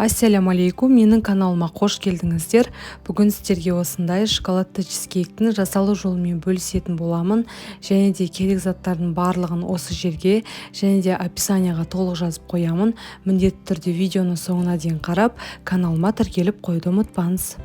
Ассаляму алейкум, менің каналыма қош келдіңіздер. Бүгін сіздерге осындай шоколадты чизкейктің жасалу жолымен бөлісетін боламын. Және де керек заттардың барлығын осы жерге және де описанияға толық жазып қоямын. Міндетті түрде видеоны соңына дейін қарап, каналыма тіркеліп қоюды ұмытпаңыз.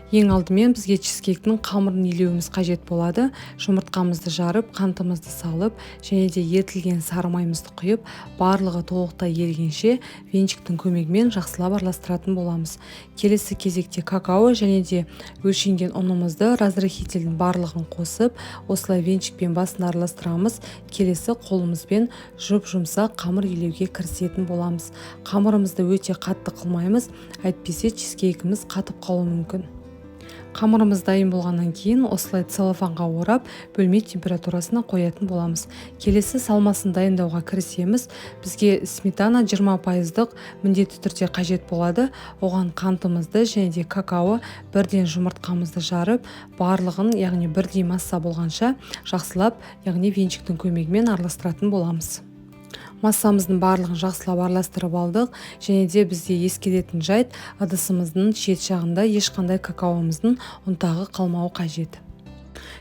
Ең алдымен бізге чизкейктің қамырын илеуіміз қажет болады. Жұмыртқамызды жарып, қантымызды салып, және де ерітілген сары майымызды құйып, барлығы толықтай ерігенше венчиктің көмегімен жақсылап араластыратын боламыз. Келесі кезекте какао және де өлшенген ұнымызды разрыхительдің барлығын қосып, осылай венчикпен басын араластырамыз. Келесі қолымызбен жұмсақ қамыр илеуге кірісетін боламыз. Қамырымызды өте қатты қылмаймыз, әйтпесе чизкейкіміз қатып қалуы мүмкін. Қамырымыз дайын болғаннан кейін осылай целлофанға орап, бөлме температурасына қоятын боламыз. Келесі салмасын дайындауға кірісеміз. Бізге сметана 20%-дық міндетті түрде қажет болады. Оған қантымызды және де какао, бірден жұмыртқамызды жарып, барлығын, яғни бірдей масса болғанша жақсылап, яғни венчиктің көмегімен араластыратын боламыз. Массамыздың барлығын жақсылап араластырып алдық, және де бізде ескеретін жайт, ыдысымыздың шет жағында ешқандай какаомыздың ұнтағы қалмауы қажет.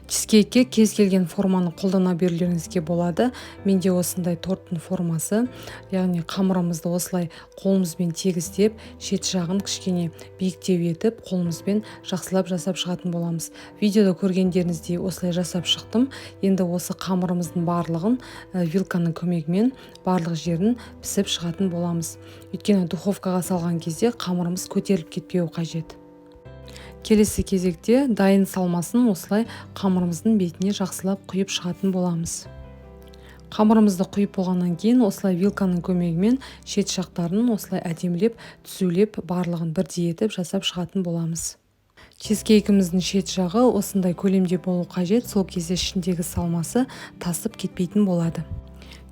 Чизкейкке кез келген форманы қолдана берулеріңізге болады. Менде осындай торттың формасы, яғни қамырымызды осылай қолымызбен тегістеп, шет жағын кішкене биіктеу етіп, қолымызбен жақсылап жасап шығатын боламыз. Видеода көргендеріңіздей осылай жасап шықтым. Енді осы қамырымыздың барлығын вилканың көмегімен барлық жерін пісіп шығатын боламыз. Өйткені духовкаға салған кезде қамырымыз көтеріліп кетпеуі қажет. Келесі кезекте дайын салмасын осылай қамырымыздың бетіне жақсылап құйып шығатын боламыз. Қамырымызды құйып болғаннан кейін осылай вилканың көмегімен шет жақтарын осылай әдемілеп, түзулеп, барлығын бірдей етіп жасап шығатын боламыз. Чизкейкіміздің шет жағы осындай көлемде болу қажет, сол кезде ішіндегі салмасы тасып кетпейтін болады.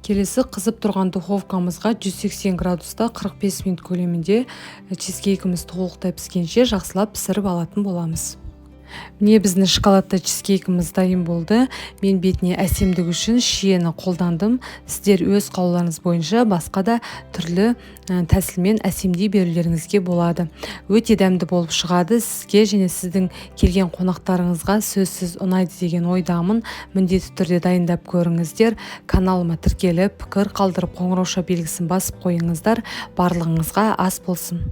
Келесі қызып тұрған духовкамызға 180 градуста 45 минут көлемінде чизкейкіміз толықтай піскенше жақсылап пісіріп алатын боламыз. Міне біздің шоколадты чизкейкіміз дайын болды. Мен бетіне әсемдік үшін шиені қолдандым. Сіздер өз қалауларыңыз бойынша басқа да түрлі тәсілмен әсемдей берулеріңізге болады. Өте дәмді болып шығады. Сізге және сіздің келген қонақтарыңызға сөзсіз ұнайды деген ойдамын. Міндетті түрде дайындап көріңіздер. Каналыма тіркеліп, пікір қалдырып, қоңырауша белгісін басып қойыңыздар. Барлығыңызға ас болсын.